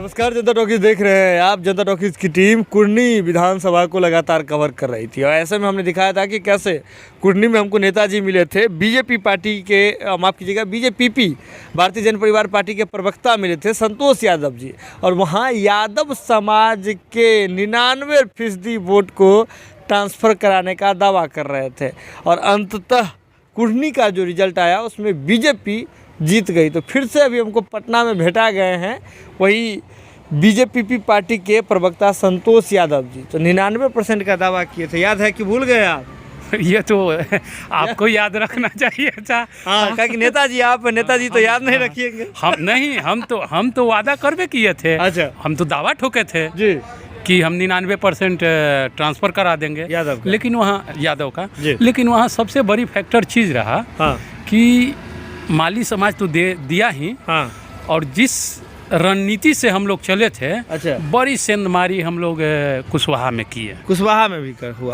नमस्कार, जनता टॉकीज देख रहे हैं आप। जनता टॉकीज की टीम कुर्नी विधानसभा को लगातार कवर कर रही थी और ऐसे में हमने दिखाया था कि कैसे कुर्नी में हमको नेताजी मिले थे, बीजेपी पार्टी के माफ़ कीजिएगा बीजेपी भारतीय जन परिवार पार्टी के प्रवक्ता मिले थे संतोष यादव जी, और वहाँ यादव समाज के 99% वोट को ट्रांसफ़र कराने का दावा कर रहे थे और अंततः कुर्नी का जो रिजल्ट आया उसमें बीजेपी जीत गई। तो फिर से अभी हमको पटना में भेटा गए हैं वही बीजेपी पार्टी के प्रवक्ता संतोष यादव जी। तो 99% का दावा किए थे, याद है कि भूल गए आप? ये तो आपको याद रखना चाहिए था। हाँ, क्या कि नेताजी आप नेताजी तो याद नहीं रखिएंगे। हम तो वादा करवे किए थे। अच्छा, हम तो दावा ठोके थे जी कि हम 99% ट्रांसफ़र करा देंगे यादव का। लेकिन वहाँ यादव का जी। लेकिन वहाँ सबसे बड़ी फैक्टर चीज़ रहा हाँ कि माली समाज तो दिया ही, हाँ, और जिस रणनीति से हम लोग चले थे, अच्छा, बड़ी सेंधमारी हम लोग कुशवाहा में किए, कुशवाहा में भी कर हुआ।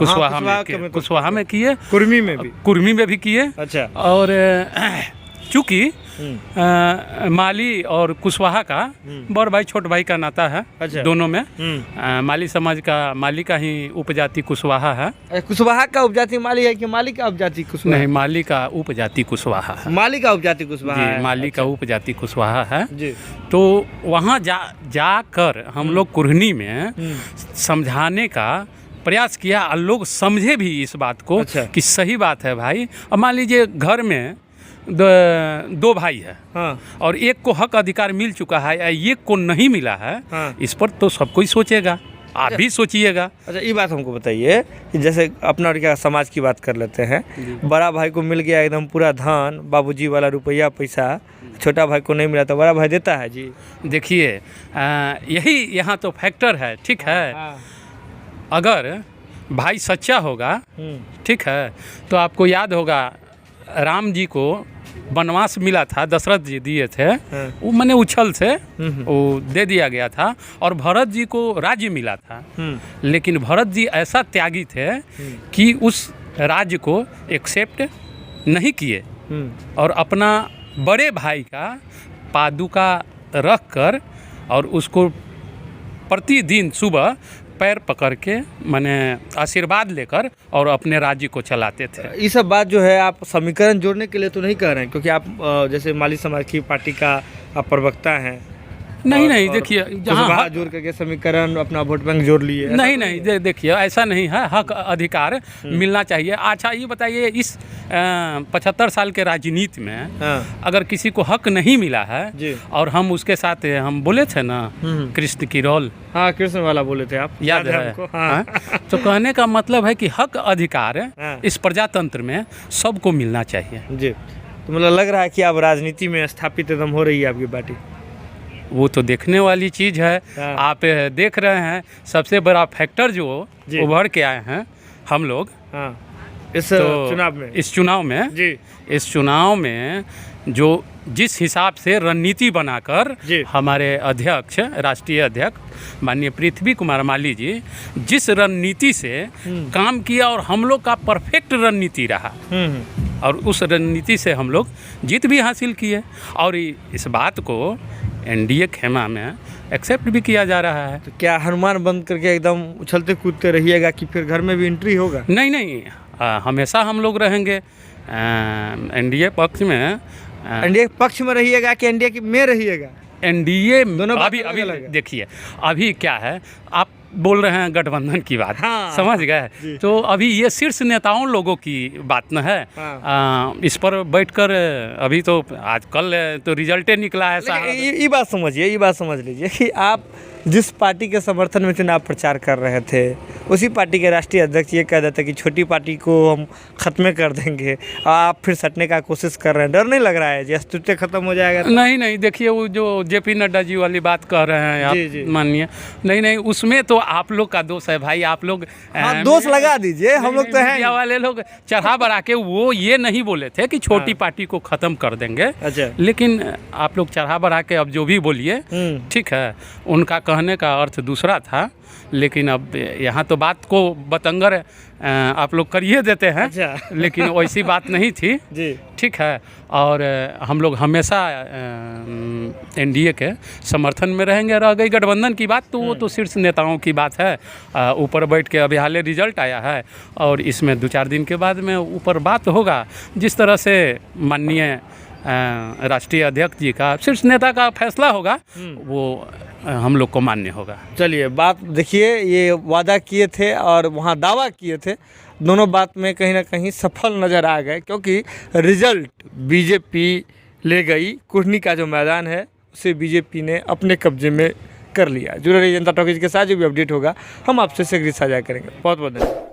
कुशवाहा में किए, कुर्मी में भी, कुर्मी में भी किए। अच्छा, और चूँकि माली और कुशवाहा का बड़ भाई छोट भाई का नाता है। अच्छा, दोनों में माली समाज का माली का ही उपजाति कुशवाहा है। कुशवाहा का उपजाति माली है कि माली का उपजाति कुशवाहा? नहीं, माली का उपजाति कुशवाहा है। माली का उपजाति कुशवाहा है। माली का उपजाति कुशवाहा है जी। तो वहाँ जाकर हम लोग कुर्नी में समझाने का प्रयास किया और लोग समझे भी इस बात को। अच्छा। कि सही बात है भाई। अब मान लीजिए घर में दो भाई है, हाँ, और एक को हक अधिकार मिल चुका है या एक को नहीं मिला है, हाँ। इस पर तो सब कोई सोचेगा, आप भी सोचिएगा। अच्छा, ये बात हमको बताइए कि जैसे अपना और क्या समाज की बात कर लेते हैं, बड़ा भाई को मिल गया एकदम पूरा धन, बाबूजी वाला रुपया पैसा, छोटा भाई को नहीं मिला तो बड़ा भाई देता है जी? देखिए यही यहाँ तो फैक्टर है, ठीक है। हाँ। अगर भाई सच्चा होगा, ठीक है, तो आपको याद होगा राम जी को वनवास मिला था, दशरथ जी दिए थे, वो मैंने उछल से वो दे दिया गया था, और भरत जी को राज्य मिला था। लेकिन भरत जी ऐसा त्यागी थे कि उस राज्य को एक्सेप्ट नहीं किए और अपना बड़े भाई का पादुका रख कर और उसको प्रतिदिन सुबह पैर पकड़ के मैंने आशीर्वाद लेकर और अपने राज्य को चलाते थे। ये सब बात जो है आप समीकरण जोड़ने के लिए तो नहीं कह रहे हैं, क्योंकि आप जैसे माली समाज की पार्टी का आप प्रवक्ता हैं। नहीं, देखिए जहाँ जोड़ करके समीकरण अपना वोट बैंक जोड़ लिए। नहीं, देखिए ऐसा नहीं है, हक अधिकार मिलना चाहिए। अच्छा, ये बताइए इस 75 साल के राजनीति में अगर किसी को हक नहीं मिला है और हम उसके साथ हम बोले थे ना कृष्ण की रोल, हाँ, कृष्ण वाला बोले थे आप, याद है? हाँ। तो कहने का मतलब है कि हक अधिकार इस प्रजातंत्र में सबको मिलना चाहिए जी। तो मतलब लग रहा है कि अब राजनीति में स्थापित एकदम हो रही है आपकी पार्टी। वो तो देखने वाली चीज़ है। आप देख रहे हैं सबसे बड़ा फैक्टर जो उभर के आए हैं हम लोग इस चुनाव में जो जिस हिसाब से रणनीति बनाकर हमारे अध्यक्ष, राष्ट्रीय अध्यक्ष माननीय पृथ्वी कुमार माली जी जिस रणनीति से काम किया, और हम लोग का परफेक्ट रणनीति रहा, और उस रणनीति से हम लोग जीत भी हासिल किए, और इस बात को एनडीए खेमा में एक्सेप्ट भी किया जा रहा है। तो क्या हनुमान बंद करके एकदम उछलते कूदते रहिएगा कि फिर घर में भी एंट्री होगा? नहीं, हमेशा हम लोग रहेंगे एनडीए पक्ष में। एनडीए पक्ष में रहिएगा कि एनडीए में रहिएगा? एनडीए दोनों अभी देखिए, अभी क्या है, आप बोल रहे हैं गठबंधन की बात, हाँ, समझ गए? तो अभी ये शीर्ष नेताओं लोगों की बात न है। हाँ। इस पर बैठकर अभी तो आजकल तो रिजल्टे निकला है। ये बात समझ लीजिए कि आप जिस पार्टी के समर्थन में चुनाव प्रचार कर रहे थे उसी पार्टी के राष्ट्रीय अध्यक्ष ये कह देते कि छोटी पार्टी को हम ख़त्म कर देंगे, और आप फिर सटने का कोशिश कर रहे हैं। डर नहीं लग रहा है जी अस्तित्व खत्म हो जाएगा? नहीं, देखिए वो जो जेपी नड्डा जी वाली बात कह रहे हैं आप मानिए, नहीं, उसमें तो आप लोग का दोष है भाई। आप लोग दोष लगा दीजिए, हम लोग तो हैं वाले लोग चढ़ा बढ़ा के वो ये नहीं बोले थे कि छोटी पार्टी को ख़त्म कर देंगे। अच्छा। लेकिन आप लोग चढ़ा बढ़ा के अब जो भी बोलिए, ठीक है, उनका कहने का अर्थ दूसरा था, लेकिन अब यहाँ तो बात को बतंगर आप लोग करिए देते हैं। अच्छा। लेकिन वैसी बात नहीं थी जी। ठीक है। और हम लोग हमेशा एनडीए के समर्थन में रहेंगे। रह गई गठबंधन की बात, तो वो तो शीर्ष नेताओं की बात है। ऊपर बैठ के अभी हाल रिजल्ट आया है और इसमें 2-4 दिन के बाद में ऊपर बात होगा। जिस तरह से माननीय राष्ट्रीय अध्यक्ष जी का, शीर्ष नेता का फैसला होगा, वो हम लोग को मान्य होगा। चलिए, बात देखिए, ये वादा किए थे और वहाँ दावा किए थे, दोनों बात में कहीं ना कहीं सफल नज़र आ गए, क्योंकि रिजल्ट बीजेपी ले गई। कुर्नी का जो मैदान है उसे बीजेपी ने अपने कब्जे में कर लिया। जुड़े रहिए जनता टॉकीज के साथ, जो भी अपडेट होगा हम आपसे शीघ्र साझा करेंगे। बहुत बहुत धन्यवाद।